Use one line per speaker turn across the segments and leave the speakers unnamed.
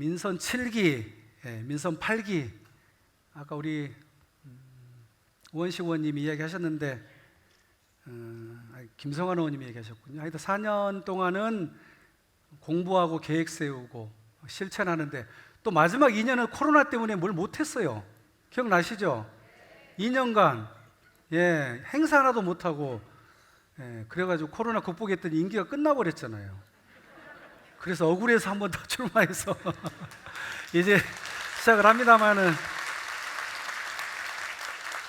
민선 7기, 민선 8기, 아까 우리 우원식 의원님이 이야기하셨는데 김성환 의원님이 얘기하셨군요. 하여튼 4년 동안은 공부하고 계획 세우고 실천하는데 또 마지막 2년은 코로나 때문에 뭘 못했어요. 기억나시죠? 2년간 행사 하나도 못하고 그래가지고 코로나 극복했더니 임기가 끝나버렸잖아요. 그래서 억울해서 한 번 더 출마해서 이제 시작을 합니다만은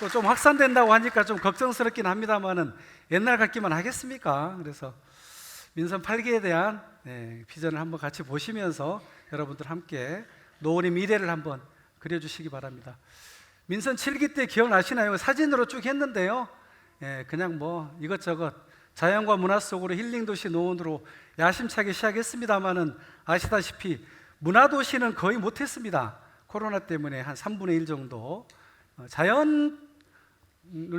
또 좀 확산된다고 하니까 좀 걱정스럽긴 합니다만은 옛날 같기만 하겠습니까? 그래서 민선 8기에 대한 비전을 한번 같이 보시면서 여러분들 함께 노원의 미래를 한번 그려주시기 바랍니다. 민선 7기 때 기억나시나요? 사진으로 쭉 했는데요. 그냥 뭐 이것저것 자연과 문화 속으로 힐링도시 노원으로 야심차게 시작했습니다만은 아시다시피 문화도시는 거의 못했습니다. 코로나 때문에 한 3분의 1 정도. 자연을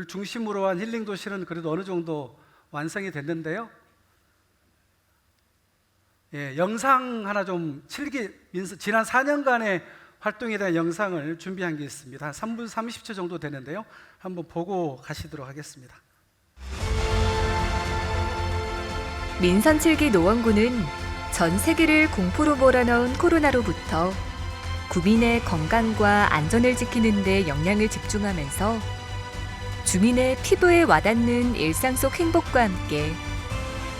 중심으로 한 힐링도시는 그래도 어느 정도 완성이 됐는데요. 영상 하나 좀 지난 4년간의 활동에 대한 영상을 준비한 게 있습니다. 한 3분 30초 정도 되는데요. 한번 보고 가시도록 하겠습니다.
민선 7기 노원구는 전 세계를 공포로 몰아넣은 코로나로부터 구민의 건강과 안전을 지키는 데 역량을 집중하면서 주민의 피부에 와닿는 일상 속 행복과 함께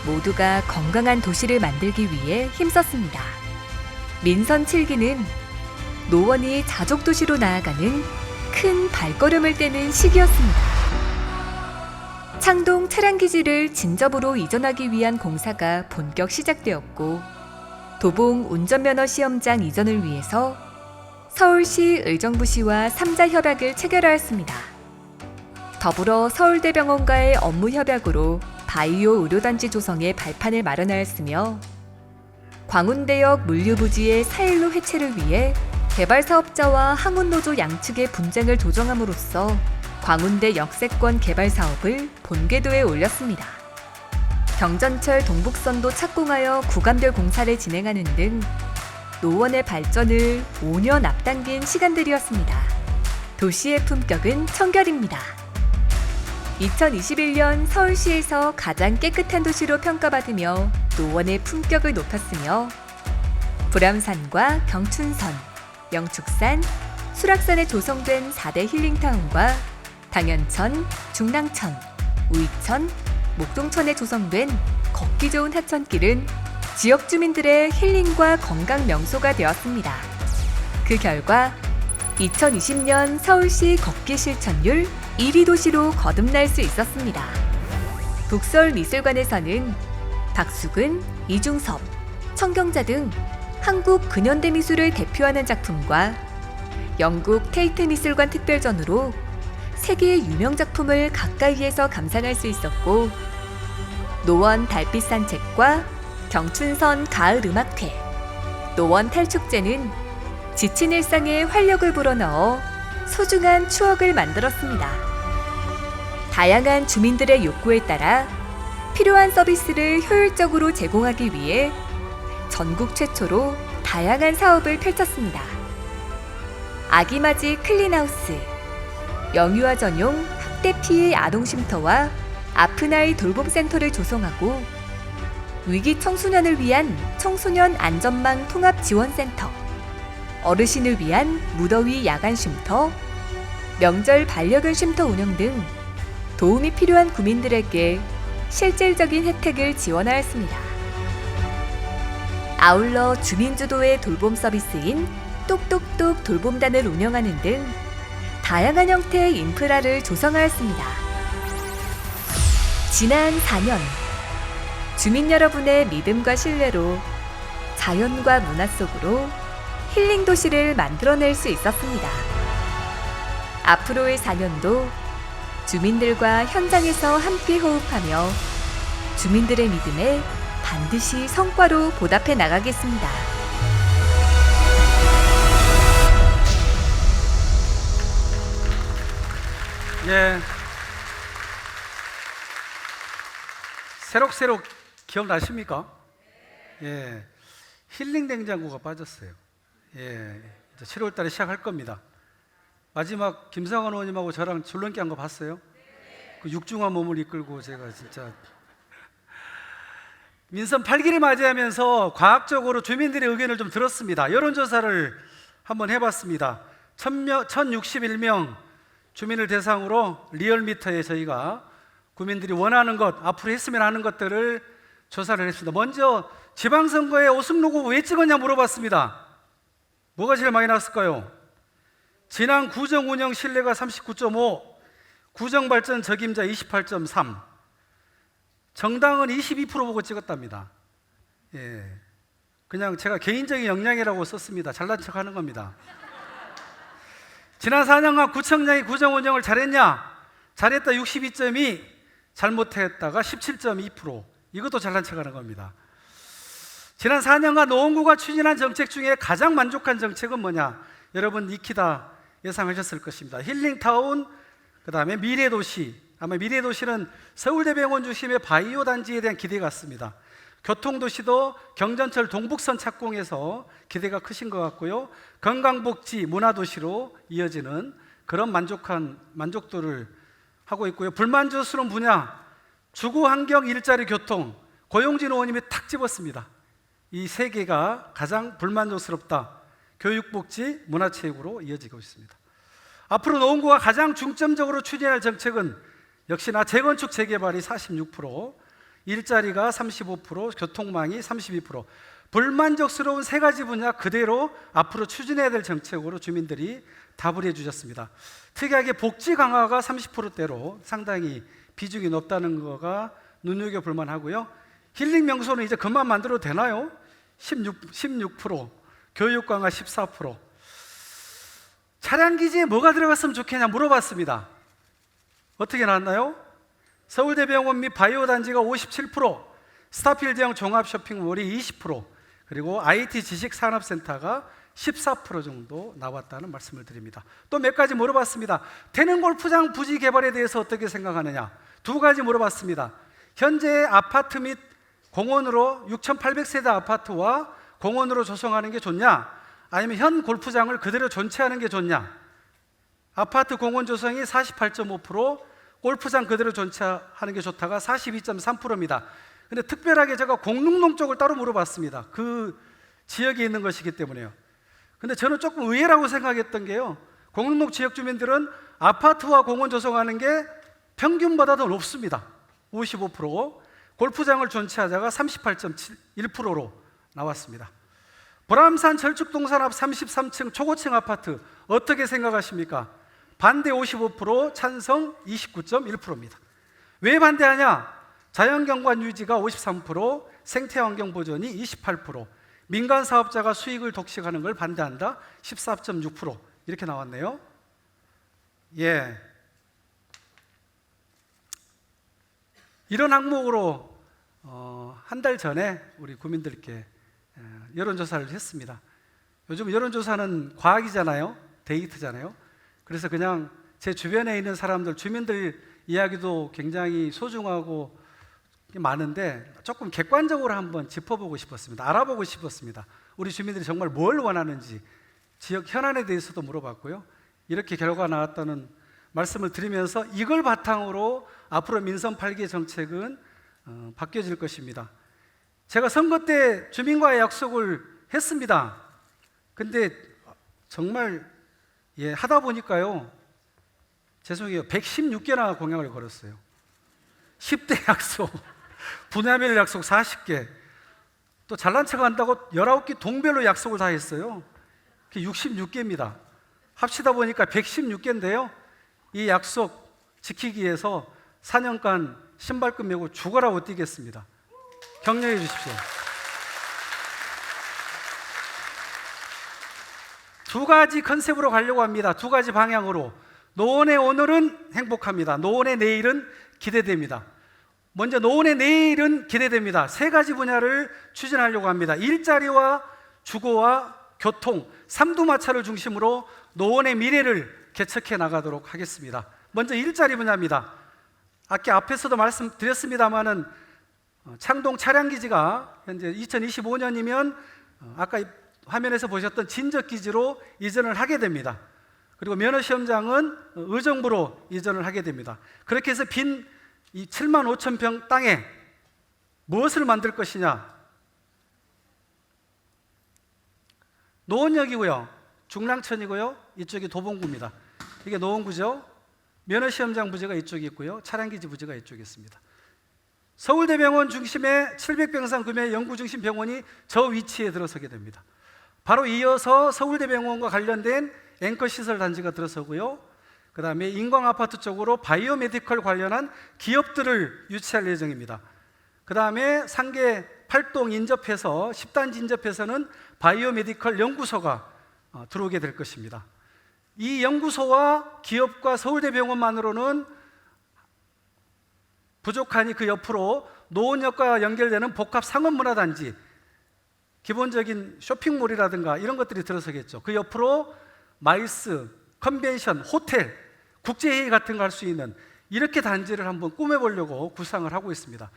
모두가 건강한 도시를 만들기 위해 힘썼습니다. 민선 7기는 노원이 자족도시로 나아가는 큰 발걸음을 떼는 시기였습니다. 창동 차량기지를 진접으로 이전하기 위한 공사가 본격 시작되었고 도봉 운전면허 시험장 이전을 위해서 서울시 의정부시와 3자 협약을 체결하였습니다. 더불어 서울대병원과의 업무 협약으로 바이오 의료단지 조성에 발판을 마련하였으며 광운대역 물류부지의 사일로 해체를 위해 개발사업자와 항운노조 양측의 분쟁을 조정함으로써 광운대 역세권 개발 사업을 본궤도에 올렸습니다. 경전철 동북선도 착공하여 구간별 공사를 진행하는 등 노원의 발전을 5년 앞당긴 시간들이었습니다. 도시의 품격은 청결입니다. 2021년 서울시에서 가장 깨끗한 도시로 평가받으며 노원의 품격을 높였으며 불암산과 경춘선, 영축산, 수락산에 조성된 4대 힐링타운과 당연천, 중랑천, 우이천, 목동천에 조성된 걷기 좋은 하천길은 지역 주민들의 힐링과 건강 명소가 되었습니다. 그 결과 2020년 서울시 걷기 실천율 1위 도시로 거듭날 수 있었습니다. 북설미술관에서는 박수근, 이중섭, 청경자 등 한국 근현대 미술을 대표하는 작품과 영국 테이트 미술관 특별전으로 세계의 유명 작품을 가까이에서 감상할 수 있었고 노원 달빛 산책과 경춘선 가을 음악회, 노원 탈축제는 지친 일상에 활력을 불어넣어 소중한 추억을 만들었습니다. 다양한 주민들의 욕구에 따라 필요한 서비스를 효율적으로 제공하기 위해 전국 최초로 다양한 사업을 펼쳤습니다. 아기맞이 클린하우스, 영유아 전용 학대 피해 아동쉼터와 아픈 아이 돌봄센터를 조성하고 위기 청소년을 위한 청소년 안전망 통합 지원센터, 어르신을 위한 무더위 야간 쉼터, 명절 반려견 쉼터 운영 등 도움이 필요한 구민들에게 실질적인 혜택을 지원하였습니다. 아울러 주민주도의 돌봄 서비스인 똑똑똑 돌봄단을 운영하는 등 다양한 형태의 인프라를 조성하였습니다. 지난 4년, 주민 여러분의 믿음과 신뢰로 자연과 문화 속으로 힐링 도시를 만들어낼 수 있었습니다. 앞으로의 4년도 주민들과 현장에서 함께 호흡하며 주민들의 믿음에 반드시 성과로 보답해 나가겠습니다.
새록새록 기억나십니까? 힐링 냉장고가 빠졌어요. 예, 이제 7월 달에 시작할 겁니다. 마지막 김상원 의원님하고 저랑 줄넘기 한 거 봤어요? 그 육중한 몸을 이끌고 제가 진짜 민선 8기를 맞이하면서 과학적으로 주민들의 의견을 좀 들었습니다. 여론조사를 한번 해봤습니다. 1061명 주민을 대상으로 리얼미터에 저희가 국민들이 원하는 것, 앞으로 했으면 하는 것들을 조사를 했습니다. 먼저 지방선거에 오승록 후보 왜 찍었냐 물어봤습니다. 뭐가 제일 많이 나왔을까요? 진앙 구정 운영 신뢰가 39.5, 구정 발전 적임자 28.3, 정당은 22% 보고 찍었답니다. 예, 그냥 제가 개인적인 역량이라고 썼습니다. 잘난 척 하는 겁니다. 지난 4년간 구청장이 구정 운영을 잘했냐? 잘했다 62.2, 잘못했다가 17.2%. 이것도 잘난 척 하는 겁니다. 지난 4년간 노원구가 추진한 정책 중에 가장 만족한 정책은 뭐냐? 여러분 익히다 예상하셨을 것입니다. 힐링타운, 그 다음에 미래도시. 아마 미래도시는 서울대병원 중심의 바이오 단지에 대한 기대가 같습니다. 교통도시도 경전철 동북선 착공해서 기대가 크신 것 같고요. 건강복지, 문화도시로 이어지는 그런 만족도를 하고 있고요. 불만족스러운 분야, 주거, 환경, 일자리, 교통, 고용진 의원님이 탁 집었습니다. 이 세 개가 가장 불만족스럽다. 교육복지, 문화체육으로 이어지고 있습니다. 앞으로 노원구가 가장 중점적으로 추진할 정책은 역시나 재건축 재개발이 46%, 일자리가 35%, 교통망이 32%. 불만족스러운 세 가지 분야 그대로 앞으로 추진해야 될 정책으로 주민들이 답을 해주셨습니다. 특이하게 복지 강화가 30%대로 상당히 비중이 높다는 거가 눈여겨볼 만하고요. 힐링 명소는 이제 그만 만들어도 되나요? 16%, 교육 강화 14%. 차량 기지에 뭐가 들어갔으면 좋겠냐 물어봤습니다. 어떻게 나왔나요? 서울대병원 및 바이오 단지가 57%, 스타필드형 종합 쇼핑몰이 20%, 그리고 IT 지식산업센터가 14% 정도 나왔다는 말씀을 드립니다. 또 몇 가지 물어봤습니다. 태릉 골프장 부지 개발에 대해서 어떻게 생각하느냐? 두 가지 물어봤습니다. 현재 아파트 및 공원으로 6,800세대 아파트와 공원으로 조성하는 게 좋냐? 아니면 현 골프장을 그대로 존치하는 게 좋냐? 아파트 공원 조성이 48.5%, 골프장 그대로 존치하는 게 좋다가 42.3%입니다. 근데 특별하게 제가 공릉동 쪽을 따로 물어봤습니다. 그 지역에 있는 것이기 때문에요. 근데 저는 조금 의외라고 생각했던 게요, 공릉동 지역 주민들은 아파트와 공원 조성하는 게 평균보다 더 높습니다. 55%, 골프장을 존치하자가 38.1%로 나왔습니다. 보람산 절축동산 앞 33층 초고층 아파트 어떻게 생각하십니까? 반대 55%, 찬성 29.1%입니다. 왜 반대하냐? 자연경관 유지가 53%, 생태환경 보존이 28%, 민간 사업자가 수익을 독식하는 걸 반대한다 14.6%. 이렇게 나왔네요. 예, 이런 항목으로 한 달 전에 우리 국민들께 여론조사를 했습니다. 요즘 여론조사는 과학이잖아요. 데이터잖아요. 그래서 그냥 제 주변에 있는 사람들, 주민들 이야기도 굉장히 소중하고 많은데 조금 객관적으로 한번 짚어보고 싶었습니다. 알아보고 싶었습니다. 우리 주민들이 정말 뭘 원하는지, 지역 현안에 대해서도 물어봤고요. 이렇게 결과가 나왔다는 말씀을 드리면서 이걸 바탕으로 앞으로 민선 8기 정책은 바뀌어질 것입니다. 제가 선거 때 주민과의 약속을 했습니다. 근데 정말 하다 보니까요, 죄송해요, 116개나 공약을 걸었어요. 10대 약속, 분야별 약속 40개, 또 잘난 척 한다고 19개 동별로 약속을 다 했어요. 그게 66개입니다. 합치다 보니까 116개인데요. 이 약속 지키기 위해서 4년간 신발끈 메고 죽어라 못 뛰겠습니다. 격려해 주십시오. 두 가지 컨셉으로 가려고 합니다. 두 가지 방향으로. 노원의 오늘은 행복합니다. 노원의 내일은 기대됩니다. 먼저 노원의 내일은 기대됩니다. 세 가지 분야를 추진하려고 합니다. 일자리와 주거와 교통, 삼두마차를 중심으로 노원의 미래를 개척해 나가도록 하겠습니다. 먼저 일자리 분야입니다. 아까 앞에서도 말씀드렸습니다마는 창동 차량기지가 현재 2025년이면 아까 화면에서 보셨던 진적기지로 이전을 하게 됩니다. 그리고 면허시험장은 의정부로 이전을 하게 됩니다. 그렇게 해서 빈 이 7만 5천 평 땅에 무엇을 만들 것이냐? 노원역이고요, 중랑천이고요, 이쪽이 도봉구입니다. 이게 노원구죠. 면허시험장 부지가 이쪽에 있고요, 차량기지 부지가 이쪽에 있습니다. 서울대병원 중심의 700병상 구매 연구중심 병원이 저 위치에 들어서게 됩니다. 바로 이어서 서울대병원과 관련된 앵커시설 단지가 들어서고요, 그 다음에 인광아파트 쪽으로 바이오메디컬 관련한 기업들을 유치할 예정입니다. 그 다음에 상계 8동 인접해서 10단지 인접해서는 바이오메디컬 연구소가 들어오게 될 것입니다. 이 연구소와 기업과 서울대병원만으로는 부족하니 그 옆으로 노원역과 연결되는 복합 상업문화단지, 기본적인 쇼핑몰이라든가 이런 것들이 들어서겠죠. 그 옆으로 마이스, 컨벤션, 호텔, 국제회의 같은 거 할 수 있는 이렇게 단지를 한번 꾸며보려고 구상을 하고 있습니다.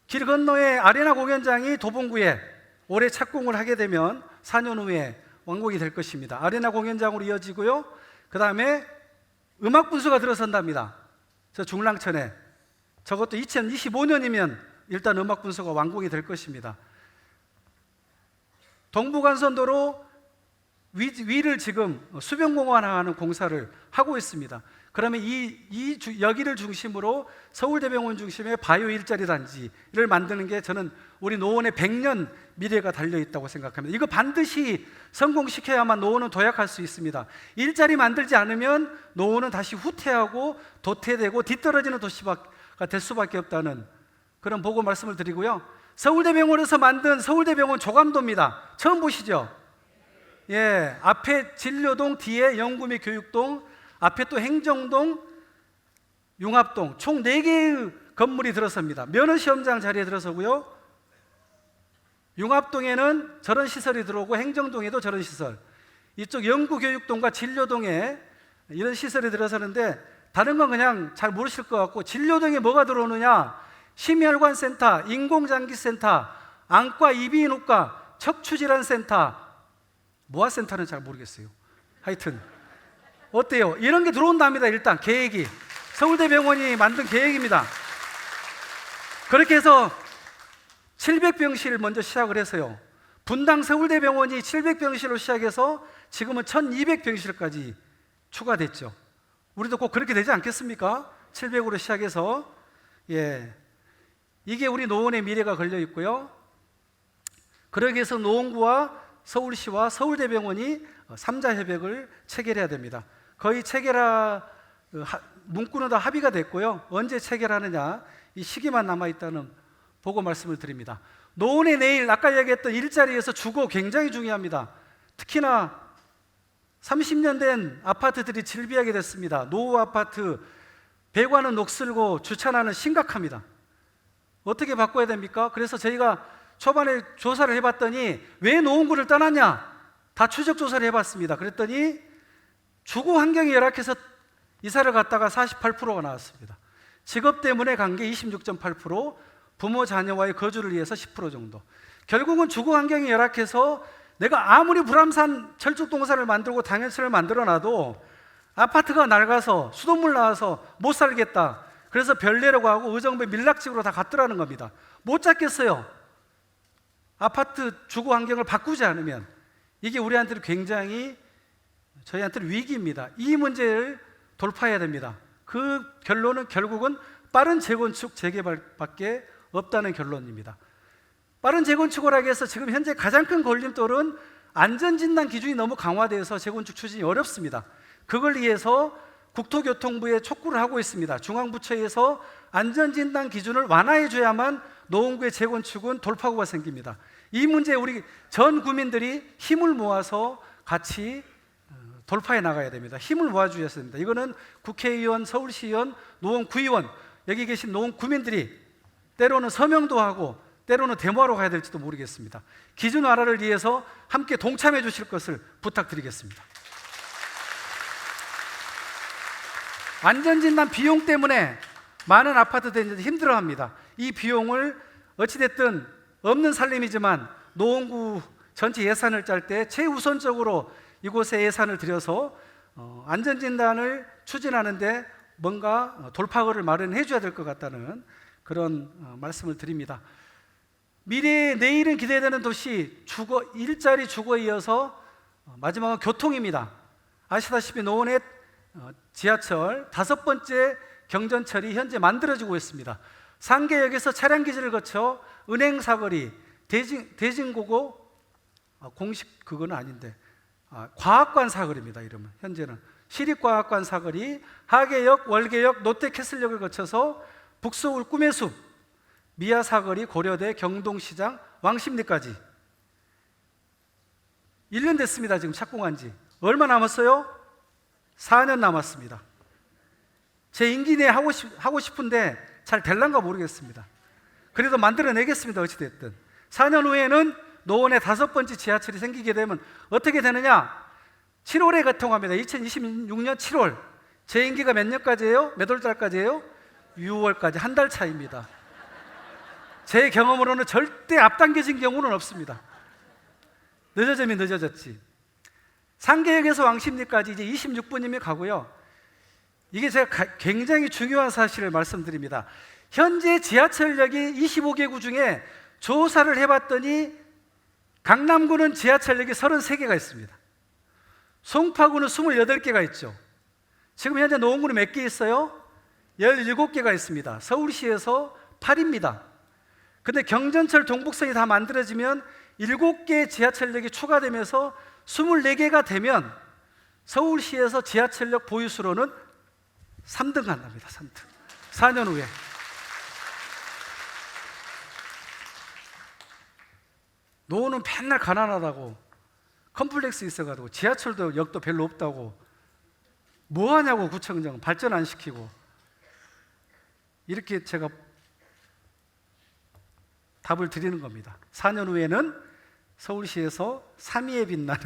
길 건너에 아레나 공연장이 도봉구에 올해 착공을 하게 되면 4년 후에 완공이 될 것입니다. 아레나 공연장으로 이어지고요, 그 다음에 음악분수가 들어선답니다. 저 중랑천에. 저것도 2025년이면 일단 음악분수가 완공이 될 것입니다. 동부간선도로 위를 지금 수변공원화하는 공사를 하고 있습니다. 그러면 여기를 중심으로 서울대병원 중심의 바이오 일자리 단지를 만드는 게 저는 우리 노원의 100년 미래가 달려있다고 생각합니다. 이거 반드시 성공시켜야만 노원은 도약할 수 있습니다. 일자리 만들지 않으면 노원은 다시 후퇴하고 도태되고 뒤떨어지는 도시가 될 수밖에 없다는 그런 보고 말씀을 드리고요, 서울대병원에서 만든 서울대병원 조감도입니다. 처음 보시죠? 예, 앞에 진료동, 뒤에 연구 및 교육동, 앞에 또 행정동, 융합동, 총 4개의 건물이 들어섭니다. 면허시험장 자리에 들어서고요, 융합동에는 저런 시설이 들어오고 행정동에도 저런 시설, 이쪽 연구교육동과 진료동에 이런 시설이 들어서는데, 다른 건 그냥 잘 모르실 것 같고, 진료동에 뭐가 들어오느냐? 심혈관센터, 인공장기센터, 안과 이비인후과, 척추질환센터, 모아센터는 잘 모르겠어요. 하여튼 어때요? 이런 게 들어온답니다. 일단 계획이 서울대병원이 만든 계획입니다. 그렇게 해서 700병실을 먼저 시작을 해서요, 분당 서울대병원이 700병실로 시작해서 지금은 1200병실까지 추가됐죠. 우리도 꼭 그렇게 되지 않겠습니까? 700으로 시작해서. 예, 이게 우리 노원의 미래가 걸려 있고요. 그러기 위해서 노원구와 서울시와 서울대병원이 3자 협약을 체결해야 됩니다. 거의 문구는 다 합의가 됐고요. 언제 체결하느냐, 이 시기만 남아있다는 보고 말씀을 드립니다. 노원의 내일, 아까 얘기했던 일자리에서 주거 굉장히 중요합니다. 특히나 30년 된 아파트들이 질비하게 됐습니다. 노후 아파트, 배관은 녹슬고 주차난은 심각합니다. 어떻게 바꿔야 됩니까? 그래서 저희가 초반에 조사를 해봤더니 왜 노원구를 떠났냐? 다 추적 조사를 해봤습니다. 그랬더니 주거 환경이 열악해서 이사를 갔다가 48%가 나왔습니다. 직업 때문에 간 게 26.8%, 부모 자녀와의 거주를 위해서 10% 정도. 결국은 주거 환경이 열악해서 내가 아무리 불암산 철쭉동산을 만들고 당연시설을 만들어놔도 아파트가 낡아서 수돗물 나와서 못 살겠다. 그래서 별내라고 하고 의정부의 밀락지구로 다 갔더라는 겁니다. 못 잡겠어요. 아파트 주거 환경을 바꾸지 않으면. 이게 우리한테는 굉장히, 저희한테는 위기입니다. 이 문제를 돌파해야 됩니다. 그 결론은 결국은 빠른 재건축, 재개발밖에 없다는 결론입니다. 빠른 재건축을 하기 위해서 지금 현재 가장 큰 걸림돌은 안전진단 기준이 너무 강화되어서 재건축 추진이 어렵습니다. 그걸 위해서 국토교통부에 촉구를 하고 있습니다. 중앙부처에서 안전진단 기준을 완화해 줘야만 노원구의 재건축은 돌파구가 생깁니다. 이 문제에 우리 전 구민들이 힘을 모아서 같이 돌파해 나가야 됩니다. 힘을 모아주셔야 됩니다. 이거는 국회의원, 서울시의원, 노원구의원, 여기 계신 노원구민들이 때로는 서명도 하고 때로는 데모하러 가야 될지도 모르겠습니다. 기준 완화를 위해서 함께 동참해 주실 것을 부탁드리겠습니다. 안전진단 비용 때문에 많은 아파트들이 힘들어합니다. 이 비용을 어찌됐든 없는 살림이지만 노원구 전체 예산을 짤 때 최우선적으로 이곳에 예산을 들여서 안전진단을 추진하는데 뭔가 돌파구를 마련해 줘야 될 것 같다는 그런 말씀을 드립니다. 미래의 내일은 기대되는 도시, 일자리 주거에 이어서 마지막은 교통입니다. 아시다시피 노원의 지하철 5번째 경전철이 현재 만들어지고 있습니다. 상계역에서 차량 기지를 거쳐 은행 사거리, 대진고고 공식 그건 아닌데 과학관 사거리입니다. 이름은 현재는 시립과학관 사거리, 하계역, 월계역, 롯데캐슬역을 거쳐서 북서울 꿈의 숲, 미아 사거리, 고려대, 경동시장, 왕십리까지 1년 됐습니다. 지금 착공한 지 얼마 남았어요? 4년 남았습니다. 제 임기 내에 하고 싶은데 잘 될란가 모르겠습니다. 그래도 만들어내겠습니다. 어찌됐든 4년 후에는 노원에 5번째 지하철이 생기게 되면 어떻게 되느냐? 7월에 개통합니다. 2026년 7월. 제 임기가 몇 년까지예요? 몇 월달까지예요? 6월까지. 한 달 차이입니다. 제 경험으로는 절대 앞당겨진 경우는 없습니다. 늦어지면 늦어졌지. 상계역에서 왕십리까지 이제 26분이면 가고요. 이게 제가 굉장히 중요한 사실을 말씀드립니다. 현재 지하철역이 25개구 중에 조사를 해봤더니 강남구는 지하철역이 33개가 있습니다. 송파구는 28개가 있죠. 지금 현재 노원구는 몇 개 있어요? 17개가 있습니다. 서울시에서 8입니다. 근데 경전철 동북선이 다 만들어지면 7개의 지하철역이 추가되면서 24개가 되면 서울시에서 지하철역 보유수로는 3등 간답니다. 3등. 4년 후에. 노원은 맨날 가난하다고 컴플렉스 있어가지고 지하철도 역도 별로 없다고 뭐 하냐고 구청장 발전 안 시키고 이렇게 제가 답을 드리는 겁니다. 4년 후에는 서울시에서 3위에 빛나는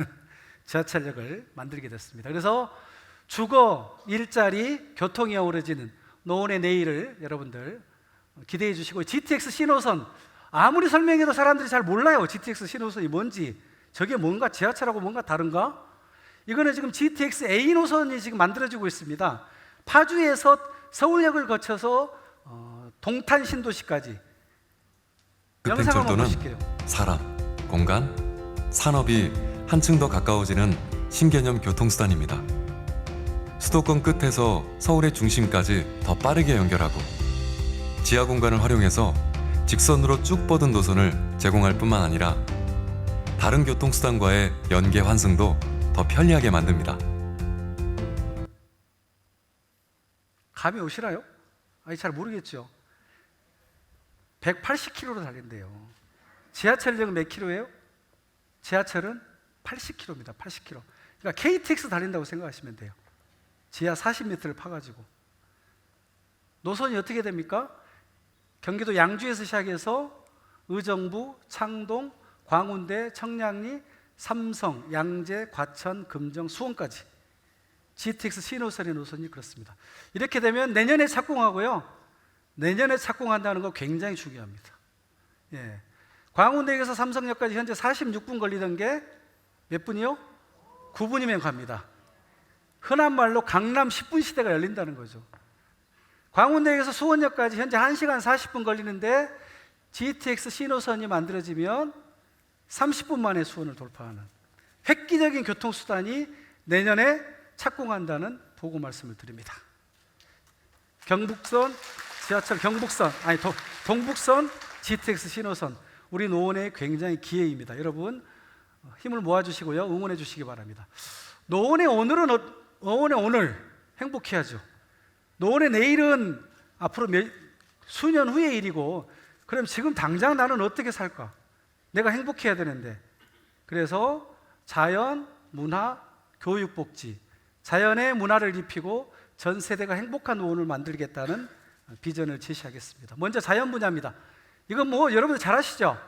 지하철역을 만들게 됐습니다. 그래서 주거, 일자리, 교통이 어우러지는 노원의 내일을 여러분들 기대해 주시고 GTX 신호선 아무리 설명해도 사람들이 잘 몰라요. GTX 신호선이 뭔지. 저게 뭔가 지하철하고 뭔가 다른가? 이거는 지금 GTX A 노선이 지금 만들어지고 있습니다. 파주에서 서울역을 거쳐서 동탄 신도시까지 영상 한번 보실게요.
사람, 공간, 산업이 한층 더 가까워지는 신개념 교통수단입니다. 수도권 끝에서 서울의 중심까지 더 빠르게 연결하고 지하 공간을 활용해서 직선으로 쭉 뻗은 노선을 제공할 뿐만 아니라 다른 교통수단과의 연계 환승도 더 편리하게 만듭니다.
감이 오시나요? 아니 잘 모르겠죠. 180km로 달린대요. 지하철역은 몇 킬로예요? 지하철은 80km입니다. 80km. 그러니까 KTX 달린다고 생각하시면 돼요. 지하 40m를 파가지고. 노선이 어떻게 됩니까? 경기도 양주에서 시작해서 의정부, 창동, 광운대, 청량리, 삼성, 양재, 과천, 금정, 수원까지 GTX 신호선의 노선이 그렇습니다. 이렇게 되면 내년에 착공하고요. 내년에 착공한다는 거 굉장히 중요합니다. 예. 광운대에서 삼성역까지 현재 46분 걸리던 게 몇 분이요? 9분이면 갑니다. 흔한 말로 강남 10분 시대가 열린다는 거죠. 광운대에서 수원역까지 현재 1시간 40분 걸리는데 GTX 신호선이 만들어지면 30분 만에 수원을 돌파하는 획기적인 교통수단이 내년에 착공한다는 보고 말씀을 드립니다. 경북선 지하철 동북선 GTX 신호선 우리 노원의 굉장히 기회입니다. 여러분 힘을 모아주시고요. 응원해 주시기 바랍니다. 노원의 오늘 행복해야죠. 노원의 내일은 앞으로 수년 후의 일이고 그럼 지금 당장 나는 어떻게 살까? 내가 행복해야 되는데 그래서 자연, 문화, 교육, 복지 자연의 문화를 입히고 전 세대가 행복한 노원을 만들겠다는 비전을 제시하겠습니다. 먼저 자연 분야입니다. 이건 뭐 여러분들 잘 아시죠?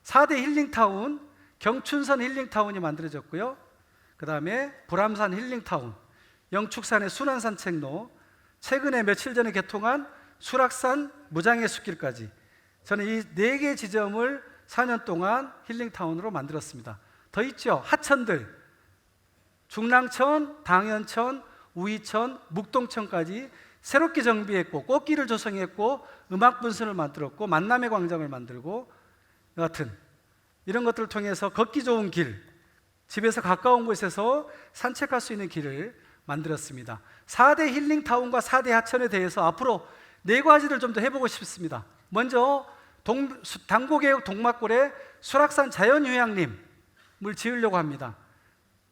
4대 힐링타운 경춘선 힐링타운이 만들어졌고요. 그 다음에 불암산 힐링타운, 영축산의 순환산책로, 최근에 며칠 전에 개통한 수락산 무장의 숲길까지 저는 이 4개 지점을 4년 동안 힐링타운으로 만들었습니다. 더 있죠. 하천들, 중랑천, 당연천, 우이천, 묵동천까지 새롭게 정비했고 꽃길을 조성했고 음악 분수를 만들었고 만남의 광장을 만들고 여하튼 이런 것들을 통해서 걷기 좋은 길, 집에서 가까운 곳에서 산책할 수 있는 길을 만들었습니다. 4대 힐링타운과 4대 하천에 대해서 앞으로 4가지를 좀 더 해보고 싶습니다. 먼저 당고개역 동막골에 수락산 자연휴양림을 지으려고 합니다.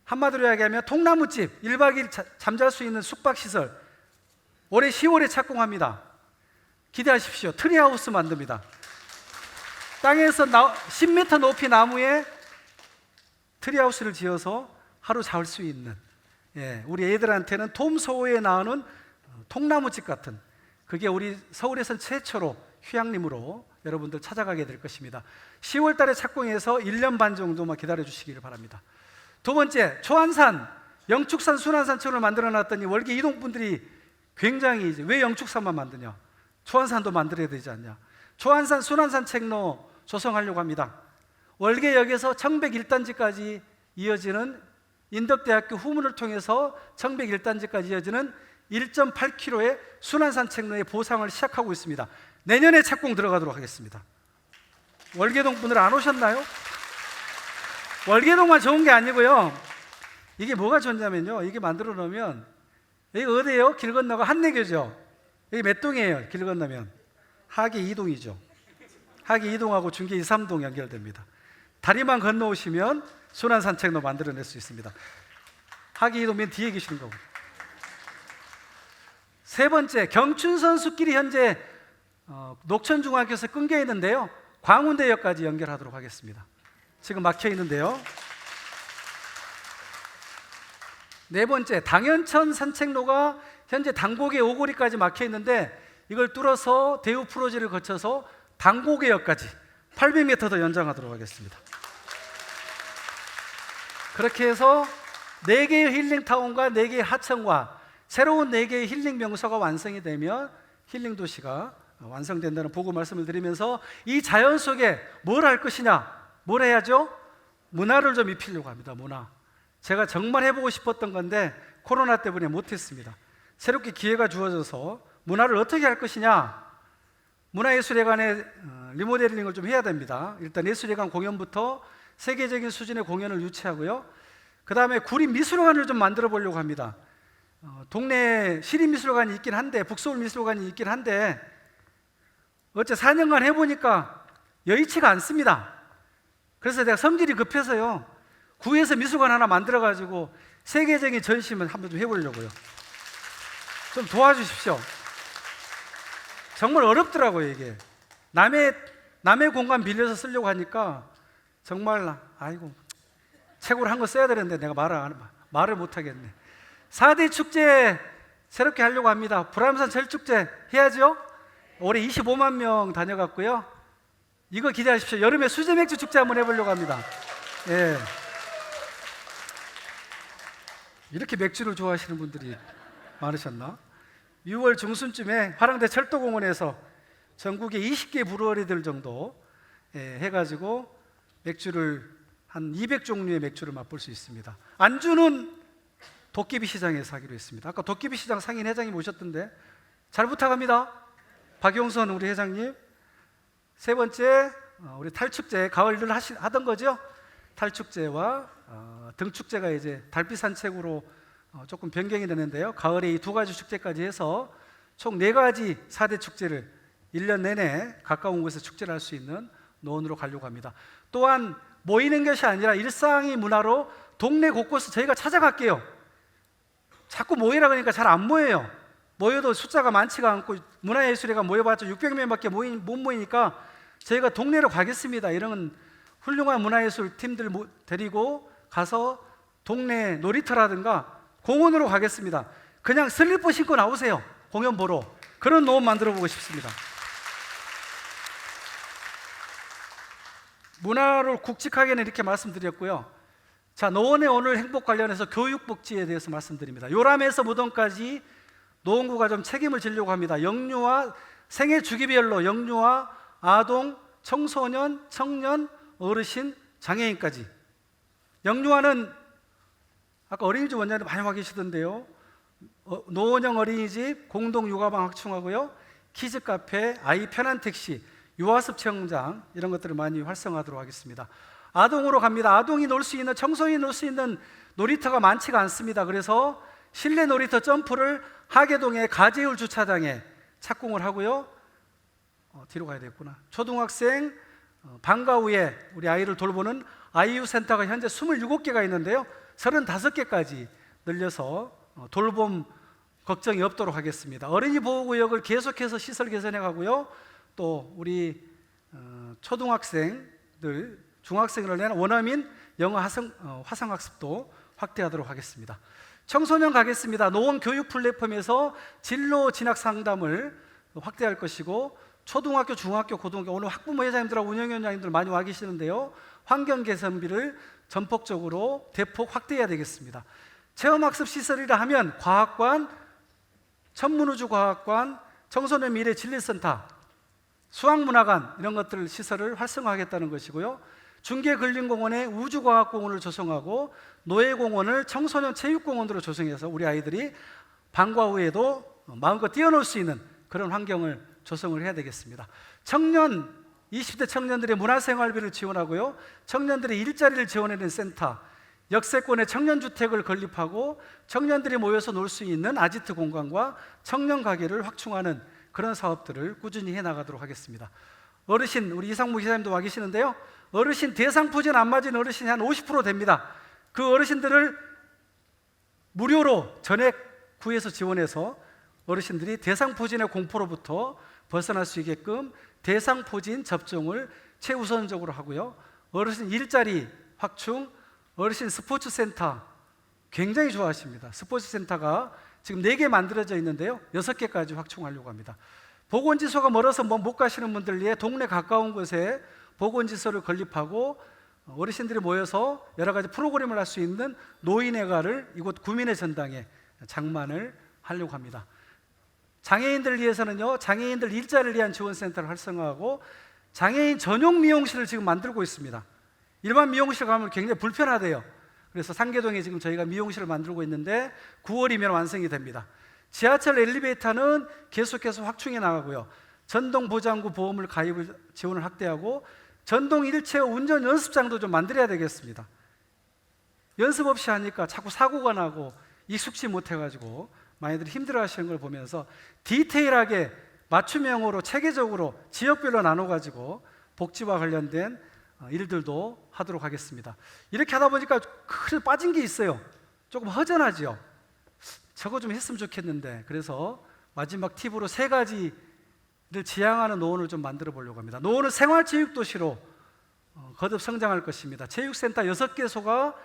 한마디로 이야기하면 통나무집, 1박 2일 잠잘 수 있는 숙박시설 올해 10월에 착공합니다. 기대하십시오. 트리하우스 만듭니다. 땅에서 10m 높이 나무에 트리하우스를 지어서 하루 잘 수 있는, 우리 애들한테는 돔소호에 나오는 통나무집 같은, 그게 우리 서울에선 최초로 휴양림으로 여러분들 찾아가게 될 것입니다. 10월 달에 착공해서 1년 반 정도만 기다려 주시기를 바랍니다. 두 번째, 초안산, 영축산 순환산책로를 만들어 놨더니 월계 이동분들이 굉장히 왜 영축산만 만드냐, 초안산도 만들어야 되지 않냐. 초안산 순환산책로 조성하려고 합니다. 월계역에서 청백 1단지까지 이어지는 인덕대학교 후문을 통해서 청백 1단지까지 이어지는 1.8km의 순환산책로의 보상을 시작하고 있습니다. 내년에 착공 들어가도록 하겠습니다. 월계동 분들 안 오셨나요? 월계동만 좋은 게 아니고요, 이게 뭐가 좋냐면요, 이게 만들어 놓으면 여기 어디예요? 길 건너가 한내교죠. 여기 몇 동이에요? 길 건너면 하계 2동이죠. 하계 2동하고 중계 2, 3동 연결됩니다. 다리만 건너오시면 순환산책로 만들어낼 수 있습니다. 하계 2동 맨 뒤에 계시는 거고. 세 번째, 경춘선 숲길이 현재 녹천중학교에서 끊겨 있는데요, 광운대역까지 연결하도록 하겠습니다. 지금 막혀 있는데요. 네 번째, 당연천 산책로가 현재 당고개 오고리까지 막혀 있는데 이걸 뚫어서 대우 프로지를 거쳐서 당고개역까지 800m 더 연장하도록 하겠습니다. 그렇게 해서 4개의 힐링타운과 4개의 하천과 새로운 4개의 힐링 명소가 완성이 되면 힐링 도시가 완성된다는 보고 말씀을 드리면서 이 자연 속에 뭘 할 것이냐, 뭘 해야죠? 문화를 좀 입히려고 합니다. 문화. 제가 정말 해보고 싶었던 건데 코로나 때문에 못했습니다. 새롭게 기회가 주어져서 문화를 어떻게 할 것이냐, 문화예술회관에 리모델링을 좀 해야 됩니다. 일단 예술회관 공연부터 세계적인 수준의 공연을 유치하고요, 그 다음에 구립미술관을 좀 만들어 보려고 합니다. 동네에 시립미술관이 있긴 한데, 북서울미술관이 있긴 한데 어째 4년간 해보니까 여의치가 않습니다. 그래서 내가 성질이 급해서요, 구에서 미술관 하나 만들어가지고 세계적인 전시만 한번 좀 해보려고요. 좀 도와주십시오. 정말 어렵더라고요. 이게 남의 공간 빌려서 쓰려고 하니까 정말 아이고, 책으로 한 거 써야 되는데 내가 말을 못하겠네. 4대 축제 새롭게 하려고 합니다. 불암산 절축제 해야죠. 올해 25만 명 다녀갔고요. 이거 기대하십시오. 여름에 수제맥주 축제 한번 해보려고 합니다. 예. 이렇게 맥주를 좋아하시는 분들이 많으셨나? 6월 중순쯤에 화랑대 철도공원에서 전국에 20개 브루어리들 정도 해가지고 맥주를 한 200종류의 맥주를 맛볼 수 있습니다. 안주는 도깨비 시장에서 하기로 했습니다. 아까 도깨비 시장 상인 회장님 오셨던데 잘 부탁합니다. 박용선 우리 회장님. 세 번째, 우리 탈축제, 가을들 하던 거죠? 탈축제와 등축제가 이제 달빛 산책으로 조금 변경이 되는데요, 가을에 이 2가지 축제까지 해서 총 4가지 4대 축제를 1년 내내 가까운 곳에서 축제를 할 수 있는 노원으로 가려고 합니다. 또한 모이는 것이 아니라 일상의 문화로 동네 곳곳을 저희가 찾아갈게요. 자꾸 모이라 그러니까 잘 안 모여요. 모여도 숫자가 많지가 않고, 문화예술회가 모여봤자 600명밖에 못 모이니까 저희가 동네로 가겠습니다. 이런 훌륭한 문화예술 팀들 데리고 가서 동네 놀이터라든가 공원으로 가겠습니다. 그냥 슬리퍼 신고 나오세요. 공연 보러. 그런 노원 만들어 보고 싶습니다. 문화를 굵직하게는 이렇게 말씀드렸고요. 자, 노원의 오늘 행복 관련해서 교육복지에 대해서 말씀드립니다. 요람에서 무덤까지 노원구가 좀 책임을 지려고 합니다. 영유아, 생애 주기별로 영유아, 아동, 청소년, 청년, 어르신, 장애인까지 영유아는 아까 어린이집 원장님 많이 와 계시던데요. 노원형 어린이집, 공동 육아방 확충하고요. 키즈 카페, 아이 편한 택시, 유아습 체험장 이런 것들을 많이 활성화하도록 하겠습니다. 아동으로 갑니다. 아동이 놀 수 있는, 청소년이 놀 수 있는 놀이터가 많지가 않습니다. 그래서 실내 놀이터 점프를 하계동의 가재울 주차장에 착공을 하고요. 뒤로 가야 되겠구나. 초등학생 방과 후에 우리 아이를 돌보는 아이유 센터가 현재 27개가 있는데요. 35개까지 늘려서 돌봄 걱정이 없도록 하겠습니다. 어린이 보호구역을 계속해서 시설 개선해 가고요. 또 우리 초등학생들, 중학생을 위한 원어민 영어 화상학습도 확대하도록 하겠습니다. 청소년 가겠습니다. 노원 교육 플랫폼에서 진로 진학 상담을 확대할 것이고, 초등학교, 중학교, 고등학교, 오늘 학부모 회장님들하고 운영위원장님들 많이 와 계시는데요. 환경 개선비를 전폭적으로 대폭 확대해야 되겠습니다. 체험학습 시설이라 하면 과학관, 천문우주과학관, 청소년 미래 진리센터, 수학문화관 이런 것들 시설을 활성화하겠다는 것이고요. 중계근린공원에 우주과학공원을 조성하고 노예공원을 청소년 체육공원으로 조성해서 우리 아이들이 방과 후에도 마음껏 뛰어놀 수 있는 그런 환경을 조성을 해야 되겠습니다. 20대 청년들의 문화생활비를 지원하고요. 청년들의 일자리를 지원하는 센터, 역세권의 청년주택을 건립하고 청년들이 모여서 놀 수 있는 아지트 공간과 청년 가게를 확충하는 그런 사업들을 꾸준히 해나가도록 하겠습니다. 어르신, 우리 이상무 기자님도 와 계시는데요. 어르신 대상포진 안 맞은 어르신이 한 50% 됩니다. 그 어르신들을 무료로 전액 구해서 지원해서 어르신들이 대상포진의 공포로부터 벗어날 수 있게끔 대상포진 접종을 최우선적으로 하고요. 어르신 일자리 확충, 어르신 스포츠센터 굉장히 좋아하십니다. 스포츠센터가 지금 4개 만들어져 있는데요. 6개까지 확충하려고 합니다. 보건지소가 멀어서 못 가시는 분들 위해 동네 가까운 곳에 보건지소를 건립하고 어르신들이 모여서 여러 가지 프로그램을 할 수 있는 노인회가를 이곳 구민의 전당에 장만을 하려고 합니다. 장애인들을 위해서는요, 장애인들 일자리를 위한 지원센터를 활성화하고 장애인 전용 미용실을 지금 만들고 있습니다. 일반 미용실 가면 굉장히 불편하대요. 그래서 상계동에 지금 저희가 미용실을 만들고 있는데 9월이면 완성이 됩니다. 지하철 엘리베이터는 계속해서 확충해 나가고요. 전동보장구 보험을 가입을 지원을 확대하고 전동 일체어 운전 연습장도 좀 만들어야 되겠습니다. 연습 없이 하니까 자꾸 사고가 나고 익숙지 못해가지고 많이들 힘들어하시는 걸 보면서 디테일하게 맞춤형으로 체계적으로 지역별로 나눠가지고 복지와 관련된 일들도 하도록 하겠습니다. 이렇게 하다 보니까 큰 빠진 게 있어요. 조금 허전하죠. 저거 좀 했으면 좋겠는데, 그래서 마지막 팁으로 3가지를 지향하는 노원을 좀 만들어 보려고 합니다. 노원은 생활체육도시로 거듭 성장할 것입니다. 체육센터 6개소가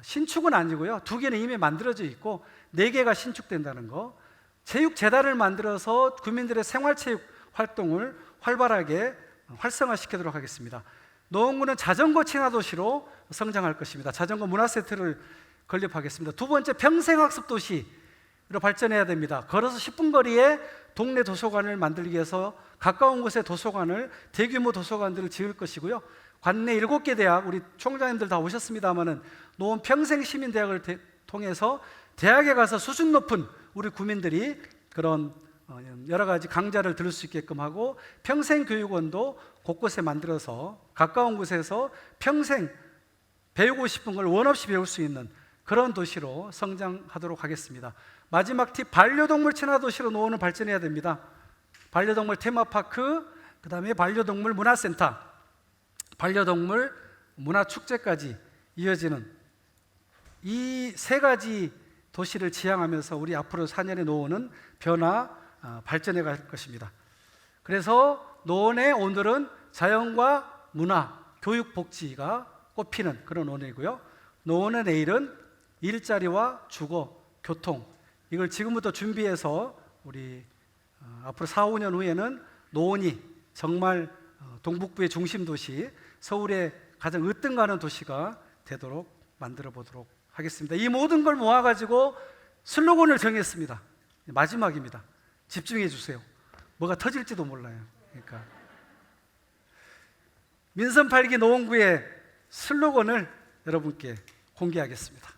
신축은 아니고요, 2개는 이미 만들어져 있고 4개가 신축된다는 거. 체육재단을 만들어서 국민들의 생활체육 활동을 활발하게 활성화시키도록 하겠습니다. 노원구는 자전거 친화도시로 성장할 것입니다. 자전거 문화센터를 건립하겠습니다. 2번째, 평생학습도시로 발전해야 됩니다. 걸어서 10분 거리에 동네 도서관을 만들기 위해서 가까운 곳에 도서관을, 대규모 도서관들을 지을 것이고요. 관내 7개 대학, 우리 총장님들 다 오셨습니다마는 노원 평생시민대학을 통해서 대학에 가서 수준 높은 우리 구민들이 그런 여러 가지 강좌를 들을 수 있게끔 하고, 평생교육원도 곳곳에 만들어서 가까운 곳에서 평생 배우고 싶은 걸 원 없이 배울 수 있는 그런 도시로 성장하도록 하겠습니다. 마지막 팁, 반려동물 친화도시로 노원을 발전해야 됩니다. 반려동물 테마파크, 그 다음에 반려동물 문화센터, 반려동물 문화축제까지 이어지는 이 3가지 도시를 지향하면서 우리 앞으로 4년의 노원은 발전해 갈 것입니다. 그래서 노원의 오늘은 자연과 문화, 교육, 복지가 꼽히는 그런 노원이고요. 노원의 내일은 일자리와 주거, 교통, 이걸 지금부터 준비해서 우리 앞으로 4, 5년 후에는 노원이 정말 동북부의 중심 도시, 서울의 가장 으뜸가는 도시가 되도록 만들어 보도록 하겠습니다. 이 모든 걸 모아가지고 슬로건을 정했습니다. 마지막입니다. 집중해 주세요. 뭐가 터질지도 몰라요. 그러니까 민선 8기 노원구의 슬로건을 여러분께 공개하겠습니다.